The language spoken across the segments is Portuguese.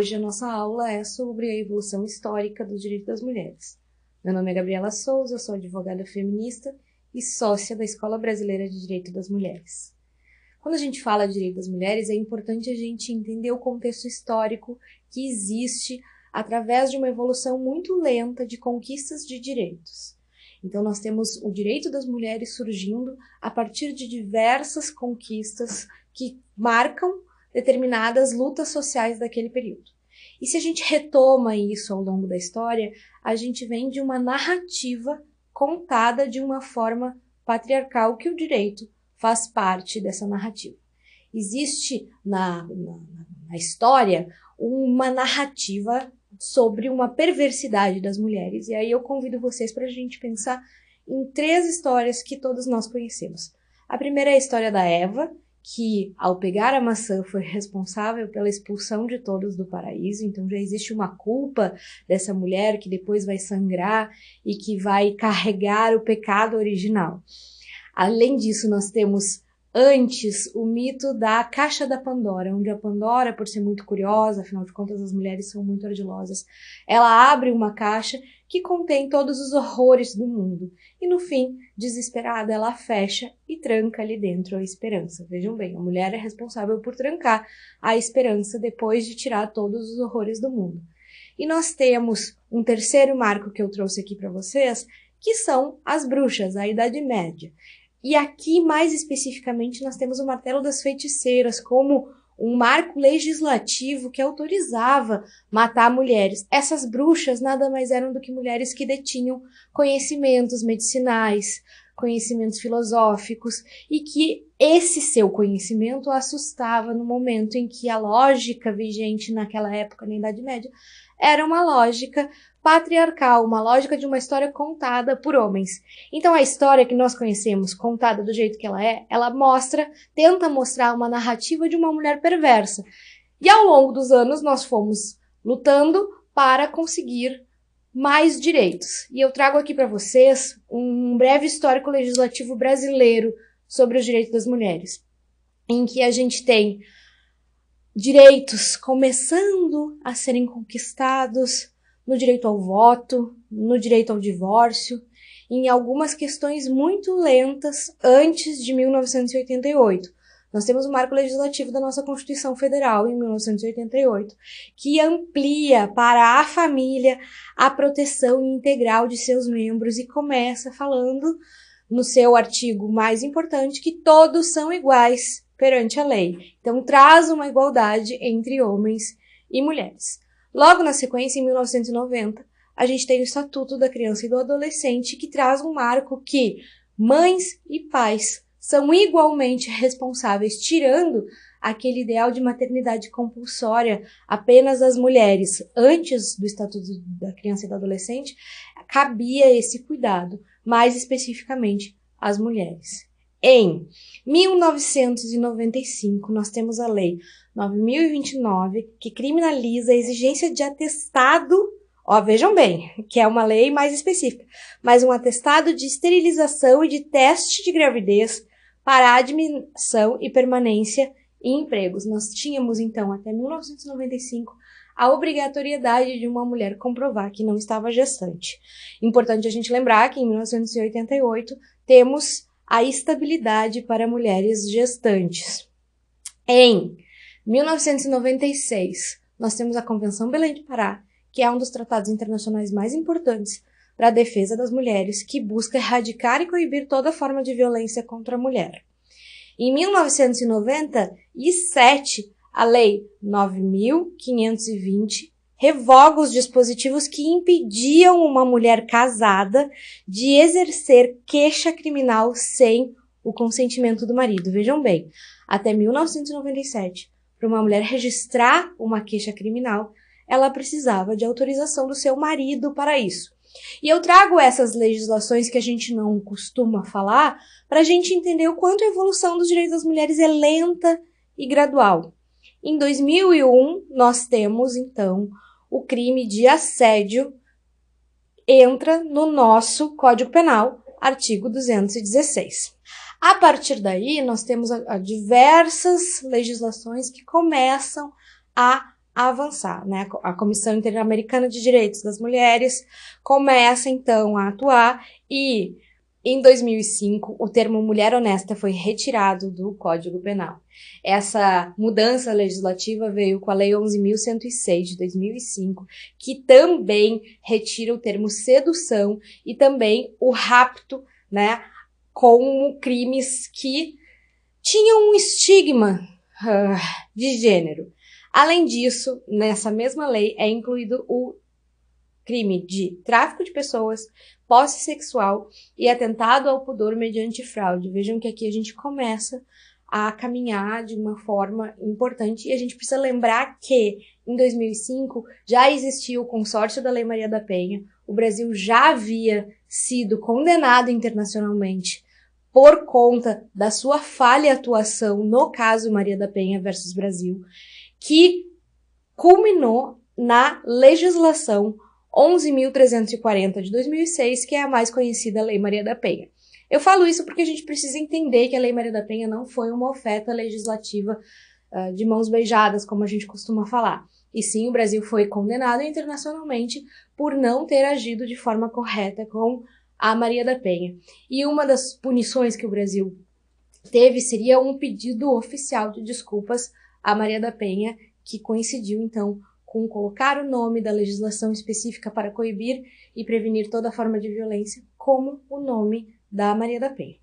hoje a nossa aula é sobre a evolução histórica dos direitos das mulheres. Meu nome é Gabriela Souza, eu sou advogada feminista e sócia da Escola Brasileira de Direito das Mulheres. Quando a gente fala de direito das mulheres, é importante a gente entender o contexto histórico que existe através de uma evolução muito lenta de conquistas de direitos. Então, nós temos o direito das mulheres surgindo a partir de diversas conquistas que marcam determinadas lutas sociais daquele período. E se a gente retoma isso ao longo da história, a gente vem de uma narrativa contada de uma forma patriarcal que o direito faz parte dessa narrativa. Existe na história uma narrativa sobre uma perversidade das mulheres. E aí eu convido vocês para a gente pensar em 3 histórias que todos nós conhecemos. A primeira é a história da Eva, que ao pegar a maçã foi responsável pela expulsão de todos do paraíso. Então já existe uma culpa dessa mulher que depois vai sangrar e que vai carregar o pecado original. Além disso, nós temos antes o mito da caixa da Pandora, onde a Pandora, por ser muito curiosa, afinal de contas as mulheres são muito ardilosas, ela abre uma caixa que contém todos os horrores do mundo. E no fim, desesperada, ela fecha e tranca ali dentro a esperança. Vejam bem, a mulher é responsável por trancar a esperança depois de tirar todos os horrores do mundo. E nós temos um terceiro marco que eu trouxe aqui para vocês, que são as bruxas, a Idade Média. E aqui, mais especificamente, nós temos o martelo das feiticeiras como um marco legislativo que autorizava matar mulheres. Essas bruxas nada mais eram do que mulheres que detinham conhecimentos medicinais, conhecimentos filosóficos, e que esse seu conhecimento assustava no momento em que a lógica vigente naquela época, na Idade Média, era uma lógica patriarcal, uma lógica de uma história contada por homens. Então a história que nós conhecemos, contada do jeito que ela tenta mostrar uma narrativa de uma mulher perversa. E ao longo dos anos nós fomos lutando para conseguir mais direitos. E eu trago aqui para vocês um breve histórico legislativo brasileiro sobre os direitos das mulheres, em que a gente tem direitos começando a serem conquistados no direito ao voto, no direito ao divórcio, em algumas questões muito lentas antes de 1988. Nós temos o marco legislativo da nossa Constituição Federal, em 1988, que amplia para a família a proteção integral de seus membros e começa falando, no seu artigo mais importante, que todos são iguais perante a lei. Então, traz uma igualdade entre homens e mulheres. Logo na sequência, em 1990, a gente tem o Estatuto da Criança e do Adolescente, que traz um marco que mães e pais são igualmente responsáveis, tirando aquele ideal de maternidade compulsória apenas às mulheres. Antes do Estatuto da Criança e do Adolescente, cabia esse cuidado, mais especificamente às mulheres. Em 1995, nós temos a Lei 9.029, que criminaliza a exigência de atestado, vejam bem, que é uma lei mais específica, mas um atestado de esterilização e de teste de gravidez para admissão e permanência em empregos. Nós tínhamos, então, até 1995, a obrigatoriedade de uma mulher comprovar que não estava gestante. Importante a gente lembrar que em 1988 temos a estabilidade para mulheres gestantes. Em 1996, nós temos a Convenção Belém de Pará, que é um dos tratados internacionais mais importantes para a defesa das mulheres, que busca erradicar e coibir toda forma de violência contra a mulher. Em 1997, a Lei 9.520 revoga os dispositivos que impediam uma mulher casada de exercer queixa criminal sem o consentimento do marido. Vejam bem, até 1997, para uma mulher registrar uma queixa criminal, ela precisava de autorização do seu marido para isso. E eu trago essas legislações que a gente não costuma falar para a gente entender o quanto a evolução dos direitos das mulheres é lenta e gradual. Em 2001, nós temos, então, o crime de assédio entra no nosso Código Penal, artigo 216. A partir daí, nós temos diversas legislações que começam a a avançar, né? A Comissão Interamericana de Direitos das Mulheres começa, então, a atuar e, em 2005, o termo mulher honesta foi retirado do Código Penal. Essa mudança legislativa veio com a Lei 11.106 de 2005, que também retira o termo sedução e também o rapto, né, como crimes que tinham um estigma de gênero. Além disso, nessa mesma lei é incluído o crime de tráfico de pessoas, posse sexual e atentado ao pudor mediante fraude. Vejam que aqui a gente começa a caminhar de uma forma importante e a gente precisa lembrar que em 2005 já existia o consórcio da Lei Maria da Penha, o Brasil já havia sido condenado internacionalmente por conta da sua falha atuação no caso Maria da Penha versus Brasil, que culminou na legislação 11.340 de 2006, que é a mais conhecida Lei Maria da Penha. Eu falo isso porque a gente precisa entender que a Lei Maria da Penha não foi uma oferta legislativa de mãos beijadas, como a gente costuma falar. E sim, o Brasil foi condenado internacionalmente por não ter agido de forma correta com a Maria da Penha. E uma das punições que o Brasil teve seria um pedido oficial de desculpas à Maria da Penha, que coincidiu, então, com colocar o nome da legislação específica para coibir e prevenir toda forma de violência como o nome da Maria da Penha.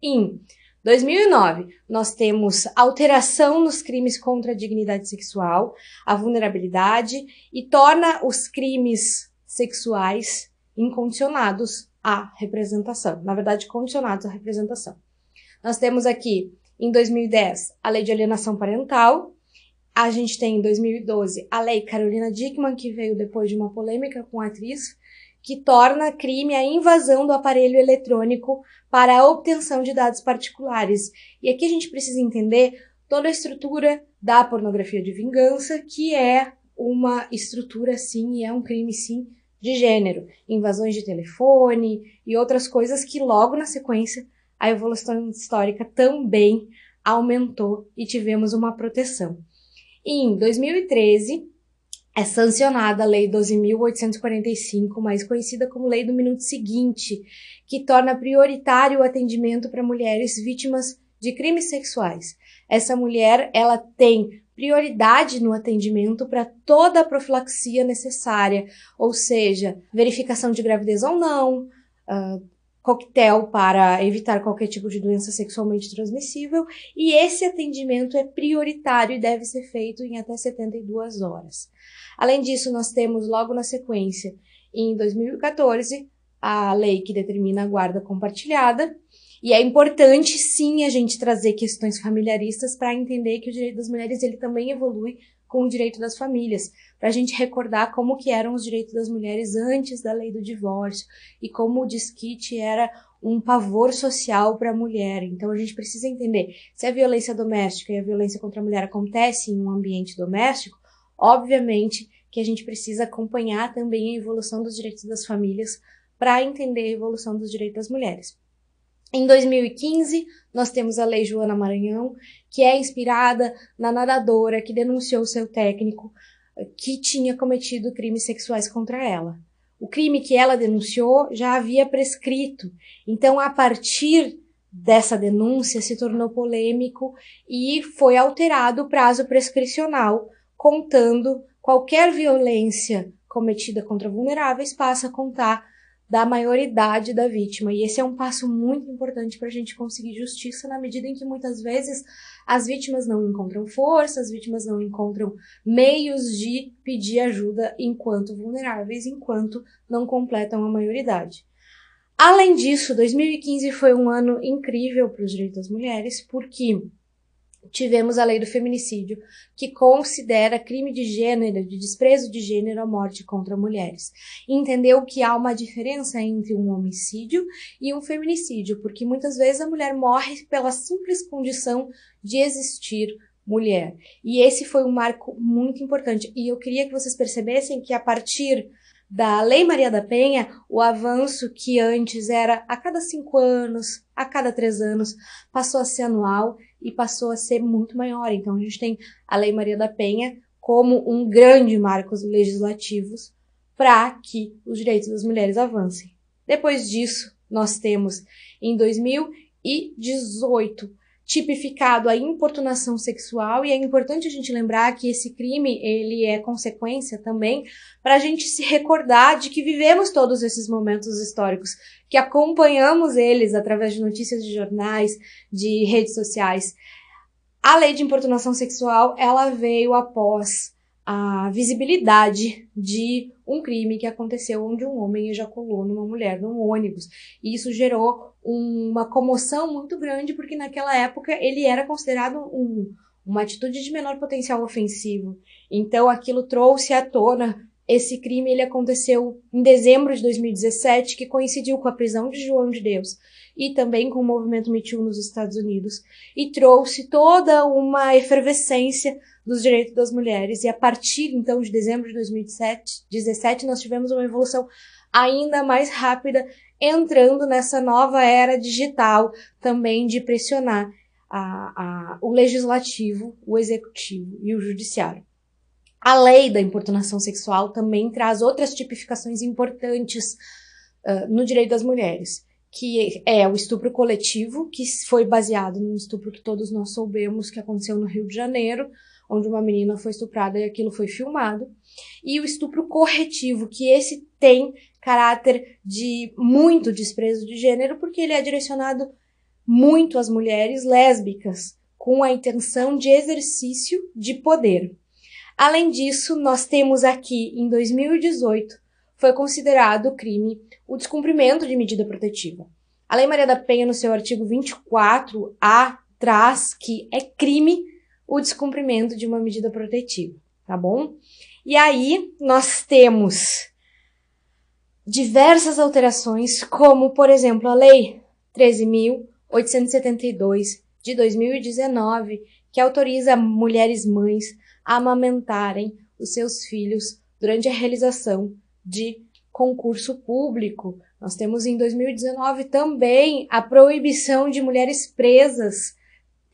Em 2009, nós temos alteração nos crimes contra a dignidade sexual, a vulnerabilidade e torna os crimes sexuais incondicionados à representação. Na verdade, condicionados à representação. Nós temos aqui, em 2010, a Lei de Alienação Parental. A gente tem, em 2012, a Lei Carolina Dickmann, que veio depois de uma polêmica com a atriz, que torna crime a invasão do aparelho eletrônico para a obtenção de dados particulares. E aqui a gente precisa entender toda a estrutura da pornografia de vingança, que é uma estrutura, sim, e é um crime, sim, de gênero. Invasões de telefone e outras coisas que, logo na sequência, a evolução histórica também aumentou e tivemos uma proteção. Em 2013, é sancionada a Lei 12.845, mais conhecida como Lei do Minuto Seguinte, que torna prioritário o atendimento para mulheres vítimas de crimes sexuais. Essa mulher, ela tem prioridade no atendimento para toda a profilaxia necessária, ou seja, verificação de gravidez ou não, coquetel para evitar qualquer tipo de doença sexualmente transmissível, e esse atendimento é prioritário e deve ser feito em até 72 horas. Além disso, nós temos logo na sequência, em 2014, a lei que determina a guarda compartilhada, e é importante sim a gente trazer questões familiaristas para entender que o direito das mulheres ele também evolui com o direito das famílias, para a gente recordar como que eram os direitos das mulheres antes da lei do divórcio e como o desquite era um pavor social para a mulher. Então a gente precisa entender se a violência doméstica e a violência contra a mulher acontece em um ambiente doméstico, obviamente que a gente precisa acompanhar também a evolução dos direitos das famílias para entender a evolução dos direitos das mulheres. Em 2015, nós temos a Lei Joana Maranhão, que é inspirada na nadadora que denunciou seu técnico que tinha cometido crimes sexuais contra ela. O crime que ela denunciou já havia prescrito, então a partir dessa denúncia se tornou polêmico e foi alterado o prazo prescricional, contando qualquer violência cometida contra vulneráveis passa a contar da maioridade da vítima. E esse é um passo muito importante para a gente conseguir justiça, na medida em que muitas vezes as vítimas não encontram força, as vítimas não encontram meios de pedir ajuda enquanto vulneráveis, enquanto não completam a maioridade. Além disso, 2015 foi um ano incrível para os direitos das mulheres, porque tivemos a lei do feminicídio, que considera crime de gênero, de desprezo de gênero, a morte contra mulheres. Entendeu que há uma diferença entre um homicídio e um feminicídio, porque muitas vezes a mulher morre pela simples condição de existir mulher. E esse foi um marco muito importante. E eu queria que vocês percebessem que a partir da Lei Maria da Penha, o avanço que antes era a cada 5 anos, a cada 3 anos, passou a ser anual e passou a ser muito maior. Então, a gente tem a Lei Maria da Penha como um grande marco legislativo para que os direitos das mulheres avancem. Depois disso, nós temos, em 2018, tipificado a importunação sexual, e é importante a gente lembrar que esse crime, ele é consequência também para a gente se recordar de que vivemos todos esses momentos históricos, que acompanhamos eles através de notícias de jornais, de redes sociais. A lei de importunação sexual, ela veio após a visibilidade de um crime que aconteceu onde um homem ejaculou numa mulher num ônibus. E isso gerou uma comoção muito grande, porque naquela época ele era considerado uma atitude de menor potencial ofensivo. Então aquilo trouxe à tona. Esse crime, ele aconteceu em dezembro de 2017, que coincidiu com a prisão de João de Deus e também com o movimento Me Too nos Estados Unidos, e trouxe toda uma efervescência dos direitos das mulheres. E a partir, então, de dezembro de 2017, nós tivemos uma evolução ainda mais rápida, entrando nessa nova era digital também de pressionar o legislativo, o executivo e o judiciário. A lei da importunação sexual também traz outras tipificações importantes no direito das mulheres, que é o estupro coletivo, que foi baseado num estupro que todos nós soubemos que aconteceu no Rio de Janeiro, onde uma menina foi estuprada e aquilo foi filmado, e o estupro corretivo, que esse tem caráter de muito desprezo de gênero, porque ele é direcionado muito às mulheres lésbicas, com a intenção de exercício de poder. Além disso, nós temos aqui, em 2018, foi considerado crime o descumprimento de medida protetiva. A Lei Maria da Penha, no seu artigo 24A, traz que é crime o descumprimento de uma medida protetiva, tá bom? E aí, nós temos diversas alterações, como, por exemplo, a Lei 13.872, de 2019, que autoriza mulheres mães a amamentarem os seus filhos durante a realização de concurso público. Nós temos em 2019 também a proibição de mulheres presas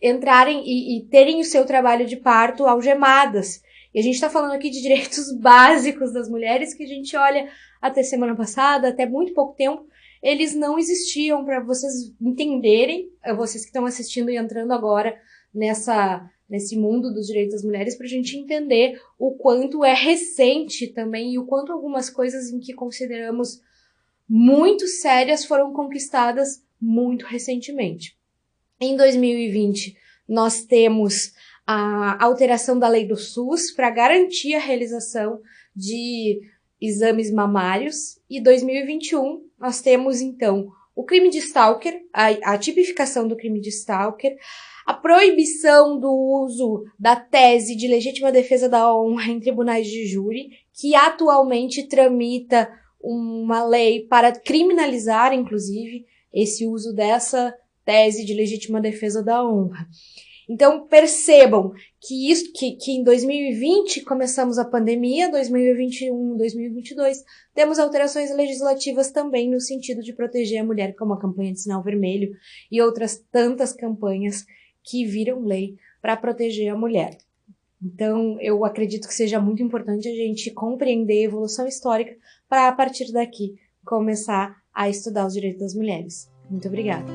entrarem e terem o seu trabalho de parto algemadas. E a gente está falando aqui de direitos básicos das mulheres que a gente olha até semana passada, até muito pouco tempo, eles não existiam. Para vocês entenderem, vocês que estão assistindo e entrando agora nesse mundo dos direitos das mulheres, para a gente entender o quanto é recente também e o quanto algumas coisas em que consideramos muito sérias foram conquistadas muito recentemente. Em 2020, nós temos a alteração da lei do SUS para garantir a realização de exames mamários, e 2021 nós temos então o crime de stalker, a tipificação do crime de stalker, a proibição do uso da tese de legítima defesa da honra em tribunais de júri, que atualmente tramita uma lei para criminalizar, inclusive, esse uso dessa tese de legítima defesa da honra. Então, percebam que em 2020 começamos a pandemia, 2021, 2022, temos alterações legislativas também no sentido de proteger a mulher, como a campanha de sinal vermelho e outras tantas campanhas que viram lei para proteger a mulher. Então, eu acredito que seja muito importante a gente compreender a evolução histórica para, a partir daqui, começar a estudar os direitos das mulheres. Muito obrigada.